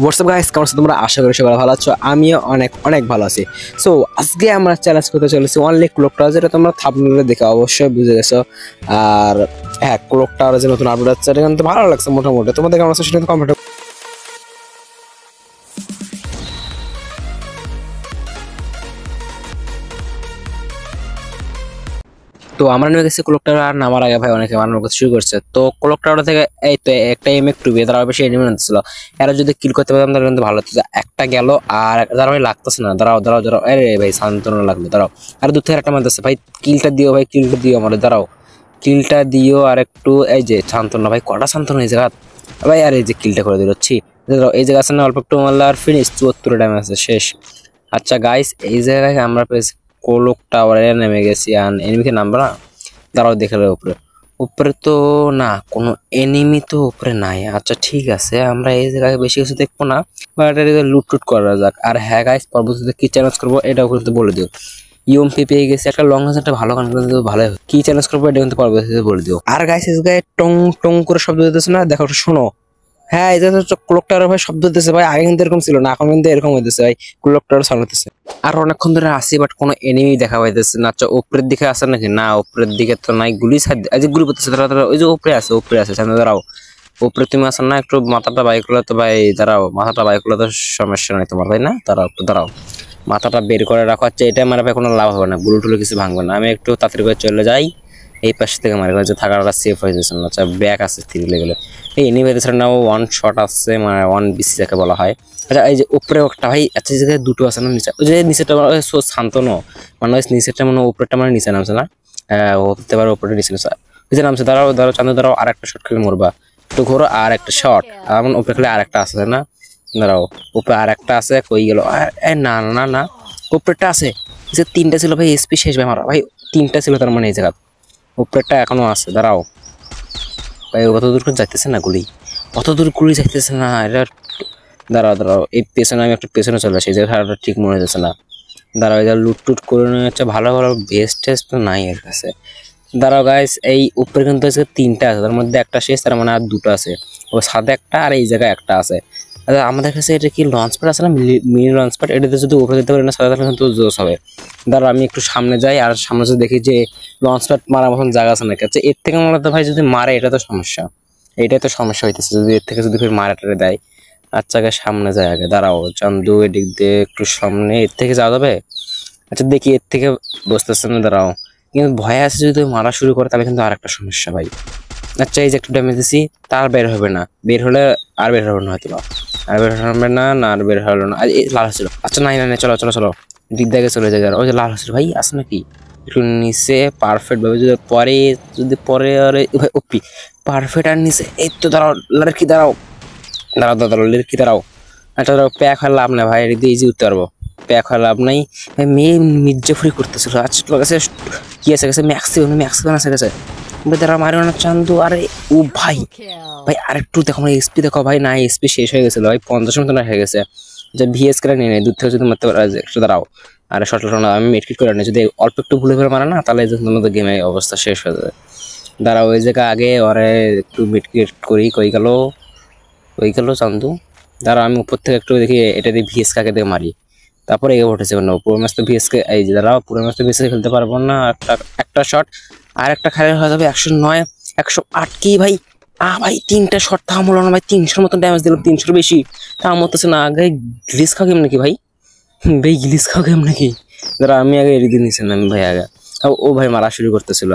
WhatsApp guys, কেমন আছো তোমরা? আশা করি সবাই ভালো আছো। আমিও অনেক অনেক ভালো আছি। সো আজকে আমরা চ্যালেঞ্জ করতে চলেছি অনলি ক্লক টাওয়ার, যেটা তোমরা থাম্বনেলে দেখে অবশ্যই বুঝে গেছো। আর হ্যাঁ, ক্লক টাওয়ার যে নতুন আপডেট আছে, এটা কিন্তু ভালো লাগছে মোটামুটি। তোমাদের কেমন আছে সেটা কমেন্ট। তো আমরা নিয়ে গেছি ক্লক টাওয়ার, আর নামার আগে ভাই অনেকে বানানোর কথা শুরু করছে। তো ক্লক টাওয়ার থেকে এই তো একটা M1 তারা বেশি এনিমি আনছিল। এরা যদি কিল করতে পারতাম তাহলে কিন্তু ভালো হতো। একটা গেল আর দাঁড়াও, ভাই লাগতেছে না। দাঁড়াও দাঁড়াও দাঁড়াও, আরে ভাই সান্ত্বনা লাগলো। দাঁড়াও, আর দূর থেকে একটা মারতেছে। ভাই কিলটা দিও, ভাই কিলটা দিও আমার। দাঁড়াও, কিলটা দিও আর একটু। এই যে সান্ত্বনা, ভাই কটা সান্ত্বনা এই জায়গা ভাই। আর এই যে কিলটা করে দিচ্ছি। দাঁড়াও, এই জায়গা আছে না, অল্প একটু মারলে আর ফিনিশ। 74 ড্যামেজ আছে, শেষ। আচ্ছা গাইস, এই জায়গায় আমরা পেয়েছি ক্লক টাওয়ারে নেমে গেছি। আর এনিমিকে নামবো না, দাঁড়াও দেখে উপরে। উপরে তো না, কোনো এনিমি তো উপরে নাই। আচ্ছা ঠিক আছে, আমরা এই জায়গায় বেশি কিছু দেখবো না, বাট লুট টুট করা যাক। আর হ্যাঁ গাইস, পরবর্তীতে কি চ্যালেঞ্জ করবো এটাও কিন্তু বলে দিও। ইউএমপি পেয়ে গেছে একটা লং রেঞ্জ, একটা ভালো গান, কিন্তু ভালো কি চ্যালেঞ্জ করবো এটা কিন্তু পরবর্তীতে বলে দিও। আর গাইস, এই জায়গায় টং টং করে শব্দ দিতেছে না, দেখো একটু শোনো। হ্যাঁ, এটা তো ক্লক টাওয়ার ভাই শব্দ দিতেছে ভাই। আগে কিন্তু এরকম ছিল না, এখন কিন্তু এরকম হইতেছে ভাই। ক্লক টাওয়ার সাউন্ড হতেছে। আর অনেকক্ষণ ধরে আসি, বাট কোনো এনিমি দেখা পাইতেছে না। আচ্ছা উপরের দিকে আসে নাকি? না, উপরের দিকে তো নাই। গুলি যে গুলি করতেছে তারা, ওই যে উপরে আছে, উপরে আছে। সামনে দাঁড়াও, উপরে তুমি আসেন না, একটু মাথাটা বাইক করলে তো ভাই। দাঁড়াও, মাথাটা বাইক করলে তো সমস্যা নাই তোমার, তাই না? দাঁড়াও একটু, দাঁড়াও, মাথাটা বের করে রাখো। আচ্ছা এটা মানে ভাই কোনো লাভ হবে না, গুলো টুলো কিছু ভাঙবে না। আমি একটু তাড়াতাড়ি করে চলে যাই এই পাশ থেকে। মারি যে থাকাটা সেফ হয়ে যাচ্ছে না। আচ্ছা ব্যাক আছে 3 লেভেলে। এই এনিমি এছাড়া নাও 1 শট আছে, মানে 1 BC যাকে বলা হয়। আচ্ছা এই যে উপরে একটা ভাই, আচ্ছা এই জায়গায় দুটো আছে না নিচে, ওই যে নিচেটা শান্তনু, মানে ওই নিচেরটা মানে উপরেরটা মানে নিচে নামছে না। ও হতে পারে উপরে নিচে নিচে নামছে। দাঁড়াও দাঁড়াও চান্দু, দাঁড়াও, আর একটা শট খেলে মরবা। একটু ঘোরো, আর একটা শট। এমন উপরে খেলে আর একটা আছে না। দাঁড়াও, উপরে আর একটা আছে, কই গেল? না না না, উপরেরটা আছে। যে 3টা ছিল ভাই, SP শেষ ভাই মারা ভাই। 3টা ছিল তার মানে এই জায়গা। উপরেরটা এখনো আছে, দাঁড়াও ভাই। কত দূর করে যাইতেছে না গুলি, কত দূর গুলি যাইতেছে না এটা। দাঁড়াও দাঁড়াও, এই পেছনে আমি একটু পেছনে চলে আসি, এই জায়গাটা ঠিক মনে হচ্ছে না। দাঁড়াও, এটা লুট টুট করে নিয়ে হচ্ছে। ভালো ভালো বেস্ট টেস্ট তো নাই এর কাছে। দাঁড়াও গাইস, এই উপরে কিন্তু 3টা আছে, তার মধ্যে একটা শেষ, তার মানে আর 2টো আছে। ও সাথে একটা, আর এই জায়গায় একটা আছে। আচ্ছা আমাদের কাছে এটা কি লঞ্চ প্যাড আছে না, মিনি লঞ্চ প্যাড? এটাতে যদি উপরে যেতে পারি না সাথে, তাহলে কিন্তু জোস হবে। দাঁড়াও আমি একটু সামনে যাই, আর সামনে যদি দেখি যে লঞ্চ প্যাড মারার মতন জায়গা আছে নাকি। আচ্ছা এর থেকে মনে তো ভাই যদি মারে, এটা তো সমস্যা, এটাই তো সমস্যা হইতেছে যদি এর থেকে যদি ফির মারা টারে দেয়। আচ্ছা আগে সামনে যায় আগে। দাঁড়াও চান্দু, এদিক দিয়ে একটু সামনে, এর থেকে যাওয়া যাবে? আচ্ছা দেখি, এর থেকে বসতেছে না। দাঁড়াও, কিন্তু ভয় আছে যদি মারা শুরু করে তাহলে কিন্তু আর একটা সমস্যা ভাই। আচ্ছা এই যে একটু ড্যামেজ দিছি, তার বের হবে না। বের হলে আর বের হবে না হয়তো, আর বের হবে না। না আর বের হলো না। লাল হচ্ছিল। আচ্ছা নাই না, চলো চলো চলো, দিক দেখে চলে যায়। ওই যে লাল হচ্ছিল ভাই, আছে নাকি একটু নিচে? পারফেক্ট ভাবে যদি পরে, যদি পরে আরে ভাই ওপি পারফেক্ট। আর নিচে এই তো, দাঁড়াও লড়কি, দাঁড়াও দাঁড়াও দাঁড়াও লড়কি, দাঁড়াও। আচ্ছা দাঁড়াও, প্যাক হওয়ার লাভ নাই ভাই, এটা দিয়ে ইজি উঠতে পারবো। প্যাক হওয়ার লাভ নাই ভাই। মেয়ে মির্জাফরি করতেছিল। আচ্ছা তোর কাছে কি আছে? গেছে ম্যাক্সিমাম আছে গেছে। দাঁড়া মারো না চান্দু। আরে ও ভাই, ভাই আরেকটু দেখো আমার SP দেখো ভাই। না SP শেষ হয়ে গেছিল ভাই, 50 মতন হয়ে গেছে। যে VS করে নিয়ে নেই দূর থেকে যদি মারতে পারে। একটু দাঁড়াও, আরে শর্ট না, আমি মেডকিট করে নিই। যদি অল্প একটু ভুলে ফেলে মারা না, তাহলে তোমাদের গেমে অবস্থা শেষ হয়ে যাবে। দাঁড়াও ওই জায়গা আগে ওরে একটু মেডকিট করি। কই গেল, কই গেল চান্দু? দাঁড়াও আমি উপর থেকে একটু দেখি এটা দিয়ে VS কাকে দিয়ে মারি, তারপরে এগিয়ে উঠেছে। পুরো ম্যাচ তো VS কে, এই যে দাঁড়াও, পুরো ম্যাচ তো VS কে খেলতে পারবো না। একটা শট আর একটা খেলে হয়ে যাবে 109 108 কি ভাই। ভাই 3টা শট থাম হলো না ভাই। 300 মতন ড্যামেজ দিলাম, 300 বেশি থাম হতেছে না। আগে গ্লিস খাও গেম নাকি ভাই? ভাই গ্লিস খাও গেম নাকি? দাঁড়া আমি আগে এড়িয়ে নিয়েছিলাম ভাই আগে। ও ভাই মারা শুরু করতেছিল,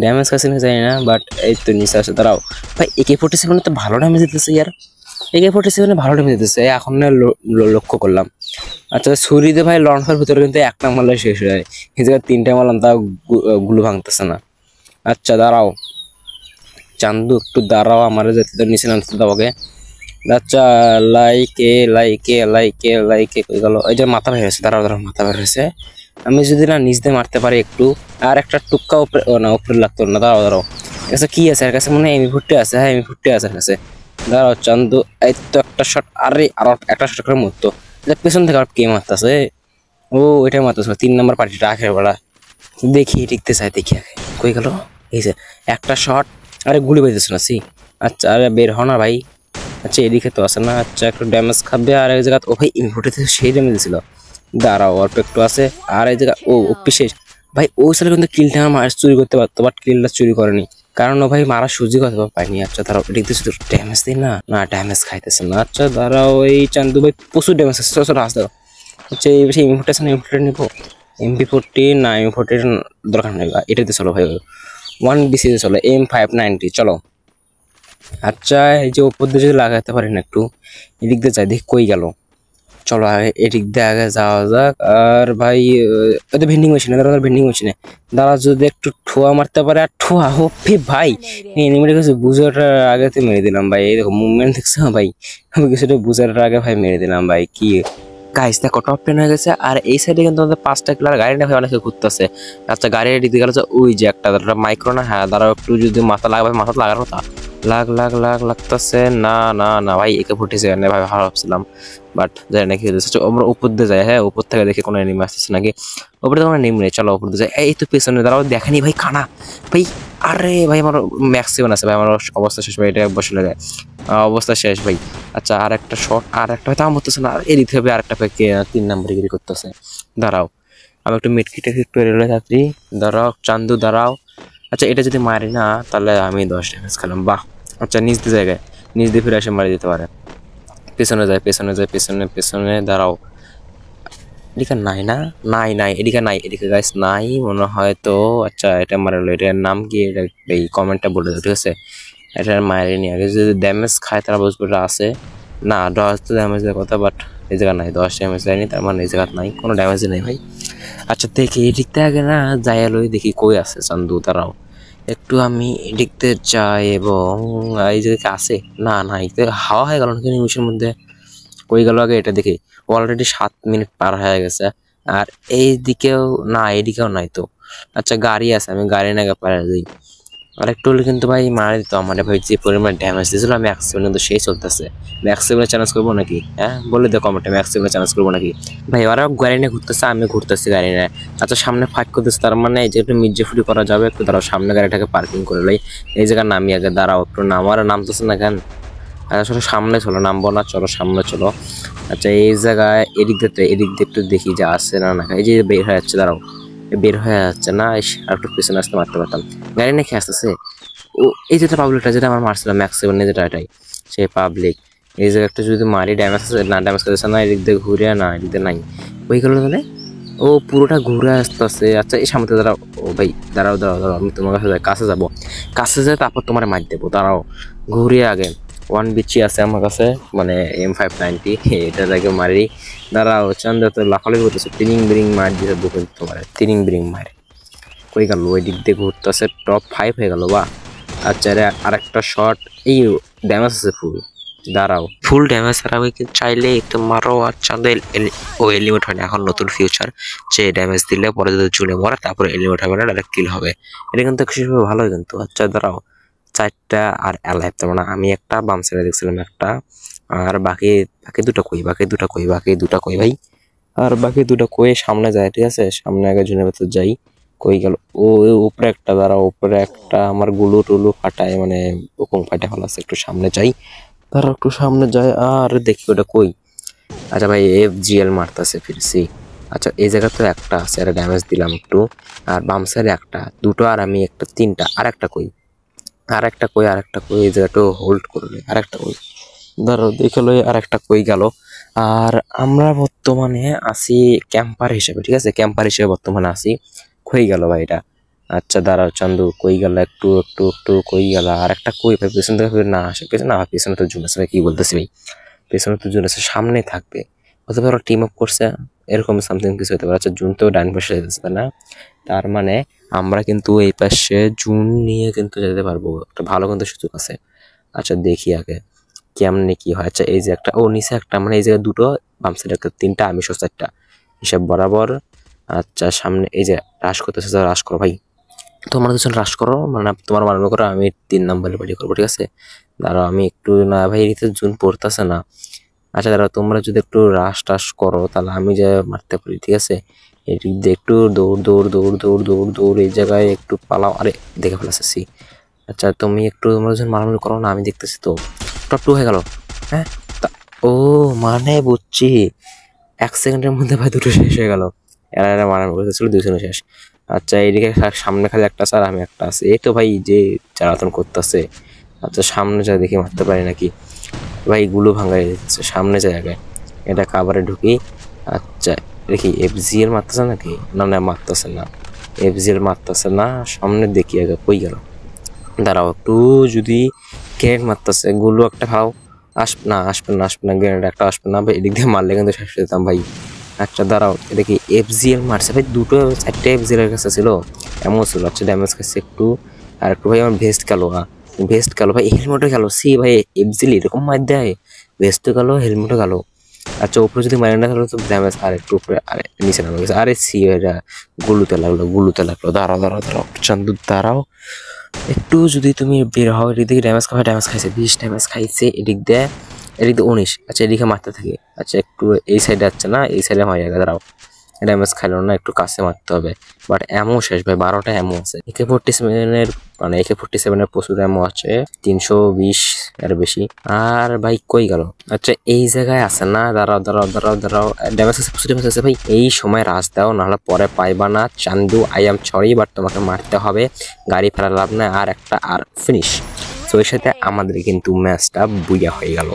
ড্যামেজ কাছে না জানি না, বাট এই তো নিচে আসে। দাঁড়াও ভাই, AK-47 তো ভালো ড্যামেজ দিতেছে ইয়ার। AK-47 ভালো ড্যামেজ দিতেছে, এখন না লক্ষ্য করলাম। আচ্ছা ছুরিতে ভাই লঞ্চের ভিতরে কিন্তু একটা মারলে শেষ হয়ে যায়। এই জায়গায় 3টা মারলাম, তাও গুলো ভাঙতেছে না। আচ্ছা দাঁড়াও চান্দু, একটু দাঁড়াও, আমার যেতে তো নিচে নামতে দাও আগে। আচ্ছা লাইকে কই গেল? এই যে মাথা বের হয়েছে। দাঁড়াও দাঁড়াও, মাথা বের হয়েছে। আমি যদি না নিচ দিয়ে মারতে পারি একটু, আর একটা টুক্কা উপরে, ও না উপরে লাগতো না। দাঁড়াও দাঁড়াও, আচ্ছা কি আছে এর কাছে? মনে হয় M40 আছে। হ্যাঁ M40 আছে এর কাছে। দাঁড়াও চান্দু, এই তো একটা শট। আরে আর একটা শট করে মরতো। পেছন থেকে আর কে মারতেছে? ও ওইটা মারতেছে 3 নম্বর পার্টিটা আখের বেলা। দেখি টিকতে চাই, দেখি আগে কই গেল। এই যে একটা শট, আরে গুলি বেঁধেছে না সি। আচ্ছা আরে বের হ না ভাই, আচ্ছা এদিকে তো আছে না, আচ্ছা একটু ড্যামেজ খাবে। আর এক জায়গা ও ভাই ইনভোটেতে সেই ড্যামেজ দিছিল, দাঁড়াও অল্প একটু আছে। আর এই জায়গা ও ওপি শেষ ভাই। ওই সালে কিন্তু কিলটা আমার চুরি করতে পারতো, বাট কিলটা চুরি করেনি, কারণ ও ভাই মারা সুযোগ হতে পাইনি। আচ্ছা দাঁড়াও এদিক দিয়ে শুধু ড্যামেজ দিই না, না ড্যামেজ খাইতেছে না। আচ্ছা দাঁড়াও এই চান্দু ভাই প্রচুর ড্যামেজ আছে, ছোট হাস দাও। আচ্ছা এই বেশি ইনভোট আছে না, ইনভোটেড নিবো। MP40 না ইনভোটেড দরকার নেই, এটাতে চলো ভাই 1BC তে চলো, M590 চলো। আচ্ছা এই যে উপর দিয়ে যদি লাগাতে পারি না একটু, এদিক দিয়ে যাই দেখি কই গেল। চলো আগে এদিক দিয়ে আগে যাওয়া যাক। আর ভাই ওদের ভেন্ডিং মেশিনে, দাঁড়া ভেন্ডিং মেশিনে দাঁড়া, যদি একটু ঠোয়া মারতে পারে। আর ঠোয়া হোপে ভাই এনিমেটা কিছু বুঝাটার আগে তো মেরে দিলাম ভাই। এই দেখো মুভমেন্ট দেখছো ভাই, আমি কিছুটা বুঝাটার আগে ভাই মেরে দিলাম ভাই। কি গাইস দেখো টপ 10 হয়ে গেছে। আর এই সাইডে কিন্তু আমাদের 5টা কিলার গাড়ি না ভাই অনেকে ঘুরতেছে। আচ্ছা গাড়ি দিতে গেল ওই যে একটা মাইক্রো না, হ্যাঁ দাঁড়াও একটু যদি মাথা লাগাবে, মাথা লাগার কথা লাগতেছে না। না না ভাই একে ফুটেছে না ভাই, ভালো ভাবছিলাম, বাট যাই নাকি আমরা উপর দিয়ে যাই। হ্যাঁ উপর থেকে দেখি কোনো এনিমি আসতেছে নাকি, উপরে তো আমরা নেমে চলো উপর দিয়ে যাই। এই তো পেছনে দাঁড়াও দেখেনি ভাই খানা ভাই। আরে ভাই আমার ম্যাক্সিমাম আছে ভাই, আমার অবস্থা শেষ ভাই, এটা বসে লাগে অবস্থা শেষ ভাই। আচ্ছা আর একটা শট, আর একটা হয়তো আমার বলতেছে না, এই দিতে হবে আর একটা প্যাকে 3 নম্বরে গিরি করতেছে। দাঁড়াও আমি একটু মিটকিটে করে এলো যাত্রী, দাঁড়াও চান্দু দাঁড়াও। আচ্ছা এটা যদি মারি না তাহলে আমি 10 ড্যামেজ খেলাম, বাহ। আচ্ছা নিজ দিয়ে জায়গায়, নিজ দিয়ে ফিরে এসে মারি দিতে পারে। পেছনে যায় পেছনে যায় পেছনে পেছনে, দাঁড়াও এদিকে নাই না, নাই এদিকে নাই, এদিকে গাইস নাই মনে হয় তো। আচ্ছা এটা মারলো, এটার নাম কি এটা এই কমেন্টটা বলে দাও ঠিক আছে। এটা মারেনি, আগে যদি ড্যামেজ খায় তারা বুঝবে আছে না। 10 তো ড্যামেজ দেওয়ার কথা, বাট এই জায়গা নাই, 10 ড্যামেজ দেয়নি, তার মানে এই জায়গা নাই, কোনো ড্যামেজই নেই ভাই। আচ্ছা দেখি এদিকতে আগে না যাই লই দেখি কই আছে চান্দু, দাঁড়াও একটু আমি এদিকতে যাই। এবং এই জায়গায় আছে না, না হাওয়া হয়ে গেল নাকি নিমিশের মধ্যে, কই গেল আগে এটা দেখি। অলরেডি 7 মিনিট পার হয়ে গেছে। আর এই দিকেও না, এইদিকেও নাই তো। আচ্ছা গাড়ি আছে, আমি গাড়ি নাগে পারে দিই। আর একটু হলে কিন্তু ভাই মারা দিত আমার ভাই, যে পরিমাণ ড্যামেজ দিয়েছিল। আমি ম্যাক্সিমাম কিন্তু সেই চলতেছে, ম্যাক্সিমাম চ্যালেঞ্জ করবো নাকি? হ্যাঁ বলে দেখো কমেন্টে ম্যাক্সিমাম চ্যালেঞ্জ করবো নাকি ভাই। ওরা গাড়ি নিয়ে ঘুরতেছে, আমি ঘুরতেছি গাড়ি নিয়ে। আচ্ছা সামনে ফাইট করতেছে, তার মানে এই যে একটু মির্জাফুটি করা যাবে। একটু দাঁড়াও সামনে গাড়িটাকে পার্কিং করে লাই, এই জায়গায় নামি আগে। দাঁড়াও একটু নামার নামতেছে না কেন? আসলে সামনে চলো, নামবো না, চলো সামনে চলো। আচ্ছা এই জায়গায় এদিক দিয়ে একটু দেখি যে আসছে না না, এই যে বের হয়ে যাচ্ছে, দাঁড়াও বের হয়ে যাচ্ছে না, আর একটু পিছনে আসতে মারতে পারতাম। গাড়ি নিয়ে খেয়ে আসতেছে ও, এই যেটা পাবলিকটা যেটা আমার মারছিলাম ম্যাক্সিমাম যেটা, এটাই সেই পাবলিক। এই জায়গায় একটু যদি মারি ড্যামেজ আছে না, ড্যামেজ করতেছে না, এদিক দিয়ে ঘুরে না, এদিক দিয়ে নাই ওইগুলো মানে ও পুরোটা ঘুরে আসতেছে। আচ্ছা এই সামনে দাঁড়াও, ও ভাই দাঁড়াও দাঁড়াও দাঁড়াও, আমি তোমার কাছে যাবো, কাছে যাই তারপর তোমার মার দেবো। দাঁড়াও ঘুরিয়ে আগে 1BC আছে আমার কাছে, মানে M590, এটা আগে মারি। দাঁড়াও চান্দা তো লাফালাফি করতেছে, তিরিং বিরিং মার দিতে দুটো তোমার, তিরিং বিরিং মারে কই গেল, ওই দিক দিয়ে ঘুরতেছে। টপ 5 হয়ে গেল বা। আচ্ছা আর একটা শট, এই ড্যামেজ আছে ফুল, দাঁড়াও ফুল ড্যামেজ আর আমি চাইলে একটু মারো। আর চাঁদে ও এলিমেট হয় না, এখন নতুন ফিউচার, যে ড্যামেজ দিলে পরে যদি চুলে মরে তারপরে এলিমেট হবে না, ডাইরেক্ট কিল হবে। এটা কিন্তু হিসেবে ভালোই কিন্তু। আচ্ছা দাঁড়াও 4টা আর অ্যালাইভ, তার মানে আমি একটা, বাম সাইডে দেখছিলাম একটা, আর বাকি বাকি দুটা কই ভাই। আর বাকি দুটো কই সামনে যায় ঠিক আছে, সামনে আগে জুনের ভেতর যাই। কই গেল ও, উপরে একটা, দাঁড়াও উপরে একটা, আমার গুলু টুলু ফাটায় মানে ওরকম ফাটা ফেলা আছে, একটু সামনে যাই, দাঁড়াও একটু সামনে যায় আর দেখি ওটা কই। আচ্ছা ভাই FGL মারতেছে ফিরছি। আচ্ছা এই জায়গা তো একটা আছে, আর ড্যামেজ দিলাম একটু। আর বাম সাইডে একটা, দুটো, আর আমি একটা, 3টা। আর একটা কই, আর একটা কই, আর একটা কই, এই জায়গাটা হোল্ড করলে আর একটা কই, ধরো দেখে লই আর একটা কই গেল। আর আমরা বর্তমানে আছি ক্যাম্পার হিসেবে ঠিক আছে, ক্যাম্পার হিসেবে বর্তমানে আছি। কই গেল ভাই এটা? আচ্ছা দাঁড়াও চান্দু কই গেল, একটু একটু একটু কই গেল, আর একটা কই ভাই পেছন থেকে না আসে, পেছনে না পেছনে তো জুন আছে ভাই, কি বলতেছি ভাই, পেছনে তো জুন আছে, সামনে থাকবে হতে পারে টিম আপ করছে, এরকম সামথিং কিছু হতে পারে। আচ্ছা জুন তো ডান পাশে যেতেছে তাই না, তার মানে আমরা কিন্তু এই পাশে জুন নিয়ে কিন্তু যেতে পারবো, একটা ভালো কিন্তু সুযোগ আছে। আচ্ছা দেখি আগে কেমনে কি হয়। আচ্ছা এই যে একটা, ও নিচে একটা, মানে এই জায়গায় দুটো, বাম সাইডে একটা, 3টা, আমি সোজা একটা, হিসাব বরাবর। আচ্ছা সামনে এই যে রাশ করতেছে, রাশ করো ভাই, তোমরা দুজন রাশ করো, মানে তোমার মারবে করো, আমি 3 নম্বরে বাড়ি করবো ঠিক আছে। দাঁড়াও আমি একটু, না ভাই এদিকে জুন পড়তেছে না। আচ্ছা দাঁড়াও তোমরা যদি একটু রাশ টাশ করো তাহলে আমি যে মারতে পারি ঠিক আছে। এদিক দিয়ে একটু দৌড় দৌড় দৌড় দৌড় দৌড় দৌড়, এই জায়গায় একটু পালাও, আরে দেখে ফেলেছি। আচ্ছা তুমি একটু তোমরা যখন মারামারি করো না, আমি দেখতেছি তো। টপ 2 হয়ে গেল, হ্যাঁ ও মানে বুঝছি, 1 সেকেন্ডের মধ্যে ভাই দুটো শেষ হয়ে গেল। এরা মারার বলতেছিল 2 জনে শেষ। আচ্ছা এইদিকে সামনে খালি একটা স্যার, আমি একটা আছি। এই তো ভাই যে জ্বালাতন করতেছে। আচ্ছা সামনে যা দেখি মারতে পারি নাকি। ভাই গুলো ভাঙাই দিচ্ছে, সামনে যায় আগে, এটা কাভারে ঢুকি। আচ্ছা দেখি FGL মারতেছে নাকি, না না মারতেছে না, FGL মারতেছে না। সামনে দেখি আগে কই গেল, দাঁড়াও একটু, যদি গ্রেনেড মারতেছে গুলো একটা খাও। আসবে না আসবে না আসবে না, গ্রেনেড একটা আসবে না ভাই, এদিক দিয়ে মারলে কিন্তু শেষ হয়ে যেতাম ভাই। আচ্ছা দাঁড়াও দেখি FGL মারছে ভাই, 2-4টা FGL এর কাছে ছিল, এমন ছিল। আচ্ছা ড্যামেজ খাচ্ছে একটু, আর একটু ভাই আমার ভেস্ট গেল, ভেস্ট গেল ভাই, হেলমেটও গেল। সি ভাই FGL এরকম মার দেয়, ভেস্টও গেল হেলমেটও গেল। আচ্ছা উপরে যদি মারি না তাহলে তো ড্যামেজ আর একটু উপরে, আরে নিচে নামে গেছে। আরে সি এটা গুলুতে লাগলো, গুলুতে লাগলো। দাঁড়াও দাঁড়াও দাঁড়াও চান্দু দাঁড়াও একটু, যদি তুমি বের হও। এদিক থেকে ড্যামেজ খাওয়া, ড্যামেজ খাইছে 20 ড্যামেজ খাইছে এদিক দিয়ে, এদিক দিয়ে 19। আচ্ছা এদিকে মারতে থাকে। আচ্ছা একটু এই সাইডে আসছে না, এই সাইডে মারি আগে, দাঁড়াও ড্যামেজ খাইলো না, একটু কাছে মারতে হবে। বাট এমও শেষ ভাই, 12টা এমও আছে। AK-47 মানে AK-47 প্রচুর এমও আছে, 320 এর বেশি। আর ভাই কই গেল? আচ্ছা এই জায়গায় আছে না, দাঁড়াও দাঁড়াও দাঁড়াও দাঁড়াও, ড্যামেজ আছে, প্রচুর ড্যামেজ আছে ভাই। এই সময় রাজ দাও, নাহলে পরে পাইবা না। চান্দু আই এম সরি, বাট তোমাকে মারতে হবে, গাড়ি ফেলা লাভ নাই। আর একটা আর ফিনিশ। তো এর সাথে আমাদের কিন্তু ম্যাচটা বুইয়া হয়ে গেল।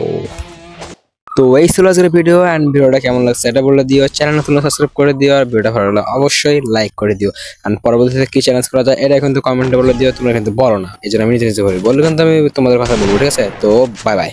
তো এই ছিল আজকের ভিডিও, এন্ড ভিডিওটা কেমন লাগছে এটা বলে দিও, চ্যানেল নতুন সাবস্ক্রাইব করে দিও, আর ভিডিওটা ভালো লাগলে অবশ্যই লাইক করে দিও। এন্ড পরবর্তীতে কি চ্যালেঞ্জ করা যায় এটা কিন্তু কমেন্টে বলে দিও, তোমরা কিন্তু বলো না, এই জন্য আমি নিজে নিজে বলি, বললে কিন্তু আমি তোমাদের কথা বলবো, ঠিক আছে? তো বাই বাই।